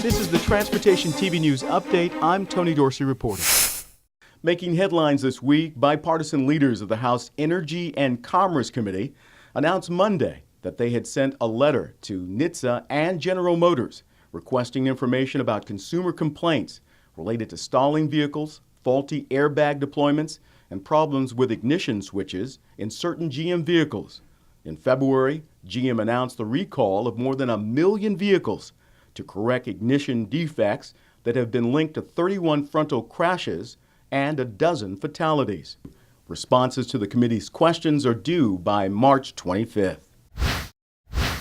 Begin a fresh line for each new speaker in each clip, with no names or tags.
This is the Transportation TV News Update. I'm Tony Dorsey reporting. Making headlines this week, bipartisan leaders of the House Energy and Commerce Committee announced Monday that they had sent a letter to NHTSA and General Motors requesting information about consumer complaints related to stalling vehicles, faulty airbag deployments, and problems with ignition switches in certain GM vehicles. In February, GM announced the recall of more than 1 million vehicles to correct ignition defects that have been linked to 31 frontal crashes and a dozen fatalities. Responses to the committee's questions are due by March 25th.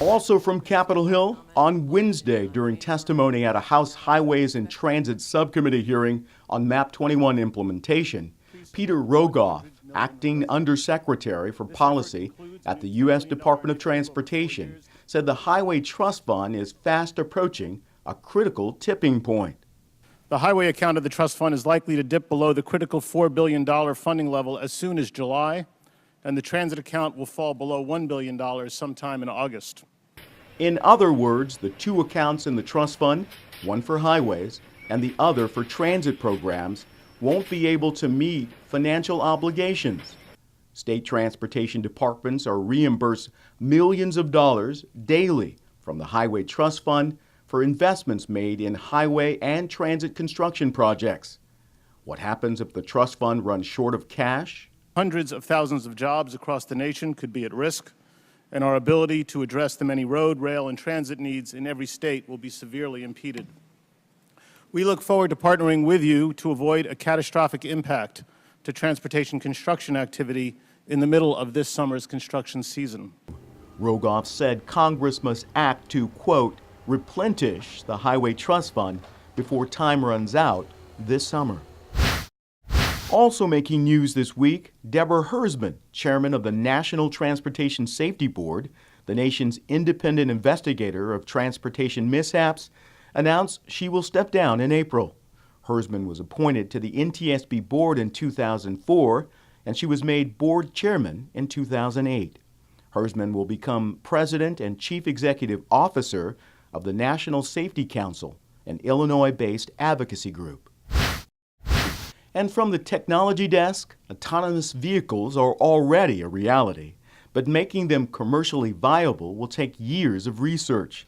Also from Capitol Hill, on Wednesday during testimony at a House Highways and Transit Subcommittee hearing on MAP 21 implementation, Peter Rogoff, acting Undersecretary for Policy at the U.S. Department of Transportation, said the Highway Trust Fund is fast approaching a critical tipping point.
The highway account of the trust fund is likely to dip below the critical $4 billion funding level as soon as July, and the transit account will fall below $1 billion sometime in August.
In other words, the two accounts in the trust fund, one for highways and the other for transit programs, won't be able to meet financial obligations. State transportation departments are reimbursed millions of dollars daily from the Highway Trust Fund for investments made in highway and transit construction projects. What happens if the trust fund runs short of cash?
Hundreds of thousands of jobs across the nation could be at risk, and our ability to address the many road, rail, and transit needs in every state will be severely impeded. We look forward to partnering with you to avoid a catastrophic impact to transportation construction activity in the middle of this summer's construction season.
Rogoff said Congress must act to, quote, replenish the Highway Trust Fund before time runs out this summer. Also making news this week, Deborah Hersman, chairman of the National Transportation Safety Board, the nation's independent investigator of transportation mishaps, announced she will step down in April. Hersman was appointed to the NTSB board in 2004, and she was made board chairman in 2008. Hersman will become president and chief executive officer of the National Safety Council, an Illinois-based advocacy group. And from the technology desk, autonomous vehicles are already a reality, but making them commercially viable will take years of research.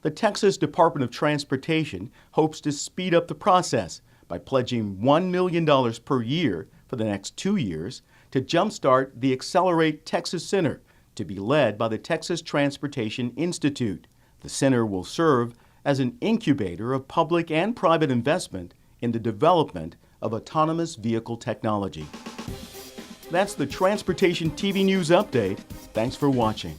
The Texas Department of Transportation hopes to speed up the process by pledging $1 million per year for the next 2 years to jumpstart the Accelerate Texas Center, to be led by the Texas Transportation Institute. The center will serve as an incubator of public and private investment in the development of autonomous vehicle technology. That's the Transportation TV News Update. Thanks for watching.